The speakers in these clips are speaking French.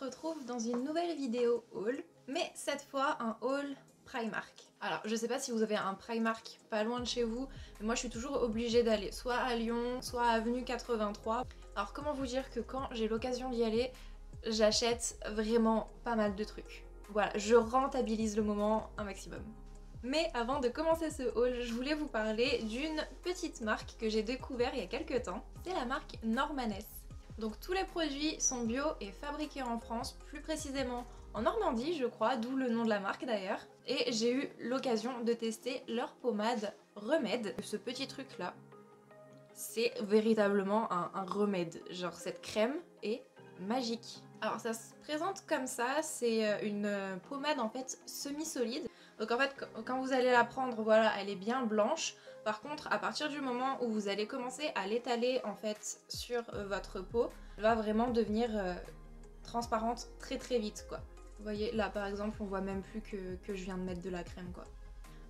se retrouve dans une nouvelle vidéo haul, mais cette fois un haul Primark. Alors je sais pas si vous avez un Primark pas loin de chez vous, mais moi je suis toujours obligée d'aller soit à Lyon, soit à Avenue 83. Alors comment vous dire que quand j'ai l'occasion d'y aller, j'achète vraiment pas mal de trucs. Voilà, je rentabilise le moment un maximum. Mais avant de commencer ce haul, je voulais vous parler d'une petite marque que j'ai découvert il y a quelques temps. C'est la marque Normanes. Donc tous les produits sont bio et fabriqués en France, plus précisément en Normandie je crois, d'où le nom de la marque d'ailleurs. Et j'ai eu l'occasion de tester leur pommade remède. Ce petit truc là, c'est véritablement un remède. Genre cette crème est magique. Alors ça se présente comme ça, c'est une pommade en fait semi-solide. Donc en fait quand vous allez la prendre, voilà, elle est bien blanche. Par contre à partir du moment où vous allez commencer à l'étaler en fait sur votre peau, elle va vraiment devenir transparente très très vite quoi. Vous voyez là par exemple on voit même plus que je viens de mettre de la crème quoi.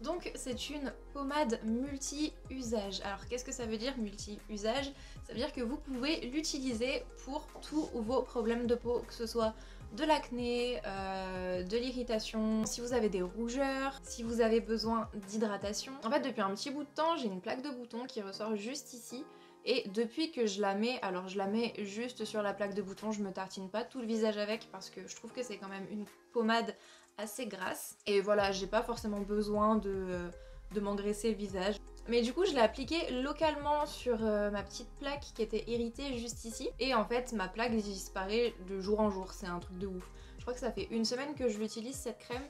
Donc c'est une pommade multi-usage. Alors qu'est-ce que ça veut dire multi-usage? Ça veut dire que vous pouvez l'utiliser pour tous vos problèmes de peau, que ce soit de l'acné, de l'irritation, si vous avez des rougeurs, si vous avez besoin d'hydratation. En fait depuis un petit bout de temps j'ai une plaque de bouton qui ressort juste ici. Et depuis que je la mets, alors je la mets juste sur la plaque de bouton, je me tartine pas tout le visage avec parce que je trouve que c'est quand même une pommade assez grasse. Et voilà, j'ai pas forcément besoin de m'engraisser le visage. Mais du coup je l'ai appliqué localement sur ma petite plaque qui était irritée juste ici. Et en fait ma plaque disparaît de jour en jour, c'est un truc de ouf. Je crois que ça fait une semaine que je l'utilise cette crème.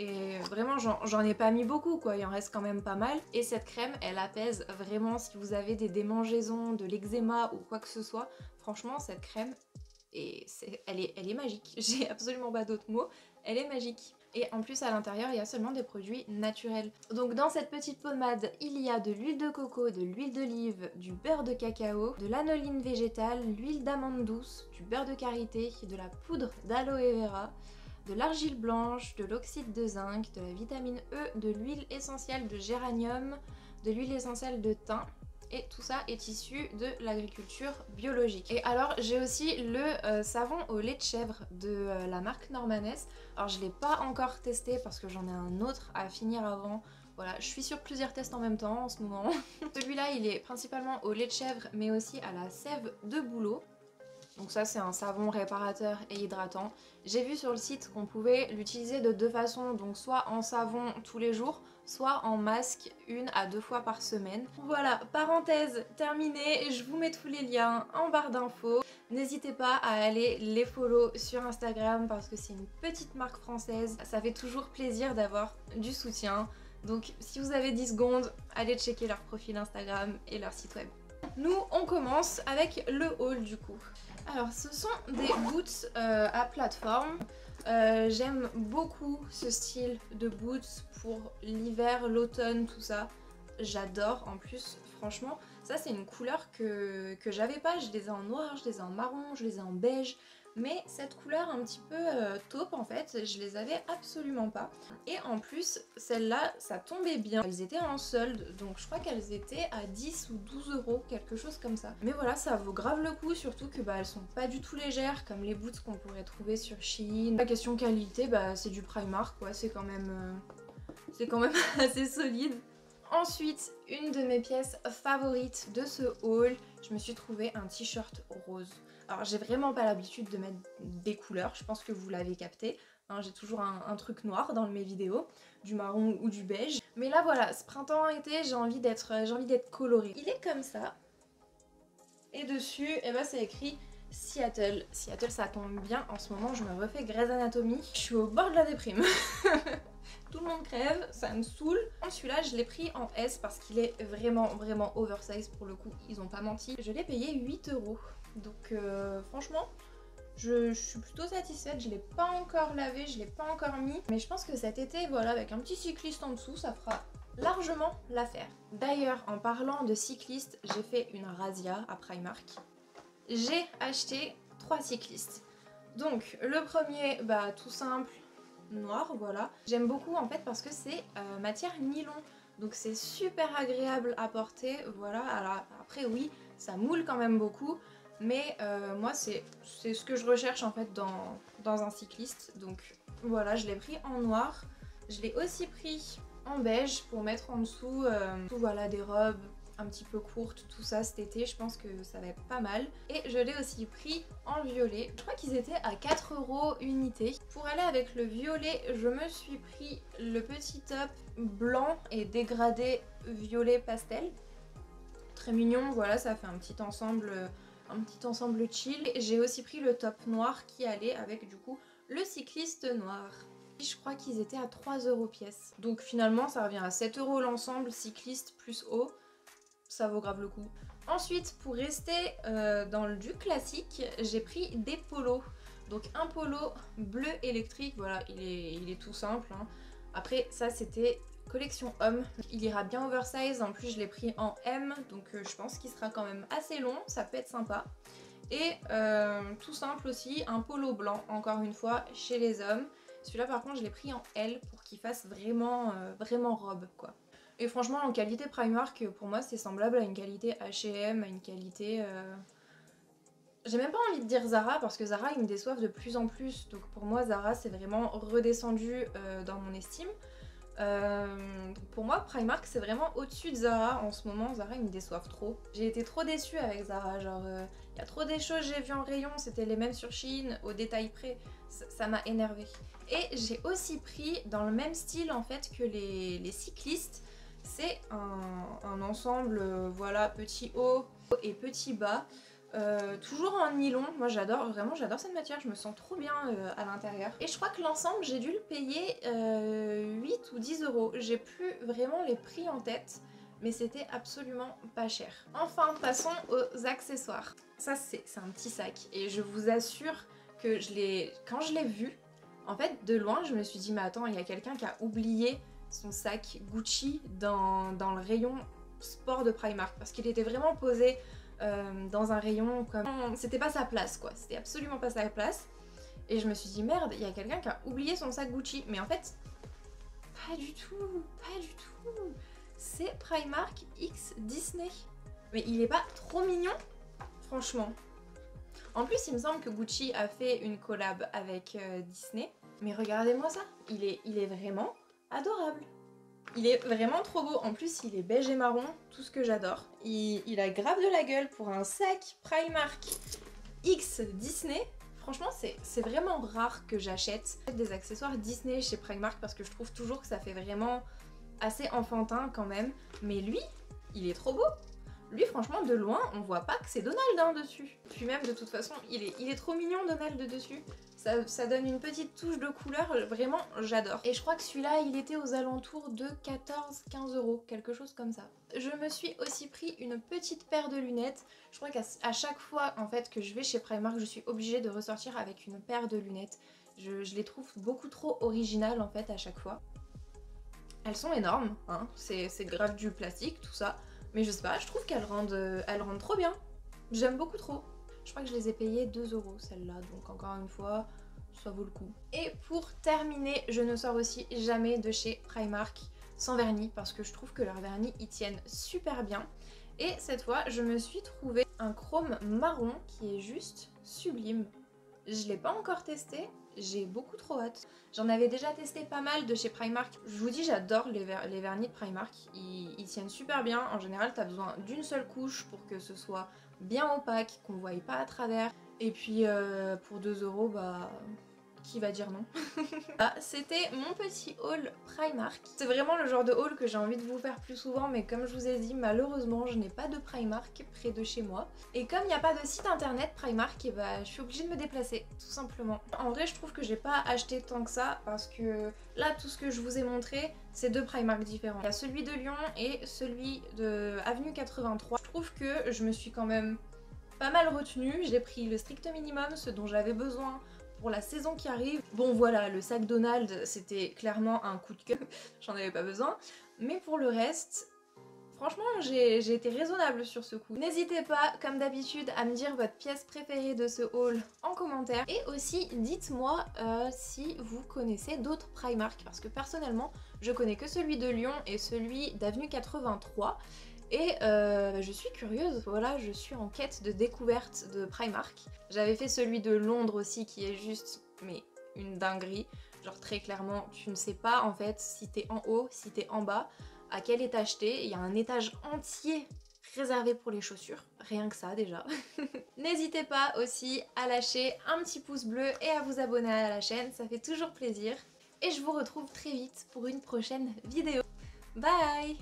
Et vraiment j'en ai pas mis beaucoup quoi, il en reste quand même pas mal. Et cette crème elle apaise vraiment si vous avez des démangeaisons, de l'eczéma ou quoi que ce soit. Franchement cette crème, elle est magique, j'ai absolument pas d'autres mots, elle est magique. Et en plus à l'intérieur il y a seulement des produits naturels. Donc dans cette petite pommade il y a de l'huile de coco, de l'huile d'olive, du beurre de cacao, de l'anoline végétale, l'huile d'amande douce, du beurre de karité, de la poudre d'aloe vera, de l'argile blanche, de l'oxyde de zinc, de la vitamine E, de l'huile essentielle de géranium, de l'huile essentielle de thym. Et tout ça est issu de l'agriculture biologique. Et alors j'ai aussi le savon au lait de chèvre de la marque Normanes. Alors je l'ai pas encore testé parce que j'en ai un autre à finir avant. Voilà, je suis sur plusieurs tests en même temps en ce moment. Celui-là il est principalement au lait de chèvre mais aussi à la sève de bouleau. Donc ça c'est un savon réparateur et hydratant. J'ai vu sur le site qu'on pouvait l'utiliser de deux façons, donc soit en savon tous les jours, soit en masque 1 à 2 fois par semaine. Voilà, parenthèse terminée, je vous mets tous les liens en barre d'infos. N'hésitez pas à aller les follow sur Instagram parce que c'est une petite marque française. Ça fait toujours plaisir d'avoir du soutien. Donc si vous avez 10 secondes, allez checker leur profil Instagram et leur site web. Nous on commence avec le haul du coup. Alors ce sont des boots à plateforme. J'aime beaucoup ce style de boots pour l'hiver, l'automne, tout ça. J'adore en plus, franchement. Ça c'est une couleur que j'avais pas. Je les ai en noir, je les ai en marron, je les ai en beige. Mais cette couleur un petit peu taupe en fait, je les avais absolument pas. Et en plus, celles-là, ça tombait bien. Elles étaient en solde, donc je crois qu'elles étaient à 10 ou 12 euros, quelque chose comme ça. Mais voilà, ça vaut grave le coup, surtout que elles sont pas du tout légères, comme les boots qu'on pourrait trouver sur Shein. La question qualité, c'est du Primark, quoi. C'est quand même assez solide. Ensuite, une de mes pièces favorites de ce haul, je me suis trouvé un t-shirt rose. Alors j'ai vraiment pas l'habitude de mettre des couleurs, je pense que vous l'avez capté. Hein, j'ai toujours un truc noir dans mes vidéos, du marron ou du beige. Mais là voilà, ce printemps-été, j'ai envie d'être colorée. Il est comme ça. Et dessus, c'est écrit Seattle. Seattle ça tombe bien, en ce moment je me refais Grey's Anatomy. Je suis au bord de la déprime. Tout le monde crève, ça me saoule. Celui-là, je l'ai pris en S parce qu'il est vraiment oversize pour le coup, ils ont pas menti. Je l'ai payé 8 euros. Donc franchement, je suis plutôt satisfaite. Je l'ai pas encore lavé, je l'ai pas encore mis. Mais je pense que cet été, voilà, avec un petit cycliste en dessous, ça fera largement l'affaire. D'ailleurs, en parlant de cycliste, j'ai fait une razzia à Primark. J'ai acheté 3 cyclistes. Donc le premier, tout simple, noir, voilà. J'aime beaucoup en fait parce que c'est matière nylon, donc c'est super agréable à porter, voilà. Alors après oui, ça moule quand même beaucoup, mais moi c'est ce que je recherche en fait dans un cycliste. Donc voilà, je l'ai pris en noir. Je l'ai aussi pris en beige pour mettre en dessous voilà, des robes un petit peu courtes, tout ça cet été. Je pense que ça va être pas mal. Et je l'ai aussi pris en violet. Je crois qu'ils étaient à 4 € unité. Pour aller avec le violet, je me suis pris le petit top blanc et dégradé violet pastel. Très mignon, voilà, ça fait un petit ensemble chill. J'ai aussi pris le top noir qui allait avec du coup le cycliste noir. Je crois qu'ils étaient à 3 € pièce. Donc finalement ça revient à 7 € l'ensemble, cycliste plus haut. Ça vaut grave le coup. Ensuite, pour rester dans le du classique, j'ai pris des polos. Donc un polo bleu électrique, voilà, il est tout simple. Hein. Après ça c'était collection homme. Il ira bien oversize, en plus je l'ai pris en M, donc je pense qu'il sera quand même assez long, ça peut être sympa. Et tout simple aussi, un polo blanc, encore une fois, chez les hommes. Celui-là par contre je l'ai pris en L pour qu'il fasse vraiment, vraiment robe quoi. Et franchement en qualité Primark, pour moi c'est semblable à une qualité H&M, à une qualité... J'ai même pas envie de dire Zara parce que Zara ils me déçoivent de plus en plus. Donc pour moi Zara c'est vraiment redescendu dans mon estime. Donc pour moi Primark c'est vraiment au-dessus de Zara en ce moment. Zara ils me déçoivent trop. J'ai été trop déçue avec Zara, genre il y a trop des choses j'ai vues en rayon, c'était les mêmes sur Shein au détail près, ça m'a énervée. Et j'ai aussi pris dans le même style en fait que les cyclistes, c'est un ensemble voilà, petit haut et petit bas. Toujours en nylon, moi j'adore, vraiment j'adore cette matière, je me sens trop bien à l'intérieur. Et je crois que l'ensemble j'ai dû le payer 8 ou 10 €, j'ai plus vraiment les prix en tête, mais c'était absolument pas cher. Enfin passons aux accessoires. Ça c'est un petit sac et je vous assure que quand je l'ai vu, en fait de loin je me suis dit mais attends il y a quelqu'un qui a oublié son sac Gucci dans le rayon sport de Primark parce qu'il était vraiment posé dans un rayon comme... C'était pas sa place quoi, c'était absolument pas sa place. Et je me suis dit merde, il y a quelqu'un qui a oublié son sac Gucci. Mais en fait, pas du tout, pas du tout. C'est Primark X Disney. Mais il est pas trop mignon, franchement. En plus il me semble que Gucci a fait une collab avec Disney. Mais regardez-moi ça, il est vraiment adorable. Il est vraiment trop beau, en plus il est beige et marron, tout ce que j'adore. Il a grave de la gueule pour un sac Primark X Disney. Franchement c'est vraiment rare que j'achète des accessoires Disney chez Primark parce que je trouve toujours que ça fait vraiment assez enfantin quand même. Mais lui, il est trop beau. Lui franchement de loin on voit pas que c'est Donald hein, dessus. Puis même de toute façon il est trop mignon Donald dessus. Ça donne une petite touche de couleur, vraiment j'adore. Et je crois que celui-là il était aux alentours de 14-15 €, quelque chose comme ça. Je me suis aussi pris une petite paire de lunettes. Je crois qu'à chaque fois en fait que je vais chez Primark je suis obligée de ressortir avec une paire de lunettes. Je les trouve beaucoup trop originales en fait à chaque fois. Elles sont énormes, hein, c'est grave du plastique tout ça. Mais je sais pas, je trouve qu'elles rendent trop bien. J'aime beaucoup trop. Je crois que je les ai payées 2 € celles-là, donc encore une fois, ça vaut le coup. Et pour terminer, je ne sors aussi jamais de chez Primark sans vernis parce que je trouve que leurs vernis y tiennent super bien. Et cette fois, je me suis trouvé un chrome marron qui est juste sublime. Je l'ai pas encore testé, j'ai beaucoup trop hâte. J'en avais déjà testé pas mal de chez Primark. Je vous dis, j'adore les vernis de Primark. Ils tiennent super bien. En général, t'as besoin d'une seule couche pour que ce soit bien opaque, qu'on ne voie pas à travers. Et puis pour 2 €, bah... qui va dire non? Ah, c'était mon petit haul Primark. C'est vraiment le genre de haul que j'ai envie de vous faire plus souvent, mais comme je vous ai dit, malheureusement, je n'ai pas de Primark près de chez moi. Et comme il n'y a pas de site internet Primark, et bah, je suis obligée de me déplacer, tout simplement. En vrai, je trouve que j'ai pas acheté tant que ça, parce que là, tout ce que je vous ai montré, c'est deux Primark différents. Il y a celui de Lyon et celui de Avenue 83. Je trouve que je me suis quand même pas mal retenue. J'ai pris le strict minimum, ce dont j'avais besoin pour la saison qui arrive. Bon voilà, le sac Donald c'était clairement un coup de cœur, j'en avais pas besoin. Mais pour le reste, franchement j'ai été raisonnable sur ce coup. N'hésitez pas, comme d'habitude, à me dire votre pièce préférée de ce haul en commentaire. Et aussi dites-moi si vous connaissez d'autres Primark, parce que personnellement je connais que celui de Lyon et celui d'Avenue 83. Et je suis curieuse, voilà, je suis en quête de découverte de Primark. J'avais fait celui de Londres aussi qui est juste mais une dinguerie. Genre très clairement, tu ne sais pas en fait si t'es en haut, si t'es en bas, à quel étage t'es. Il y a un étage entier réservé pour les chaussures, rien que ça déjà. N'hésitez pas aussi à lâcher un petit pouce bleu et à vous abonner à la chaîne, ça fait toujours plaisir. Et je vous retrouve très vite pour une prochaine vidéo. Bye!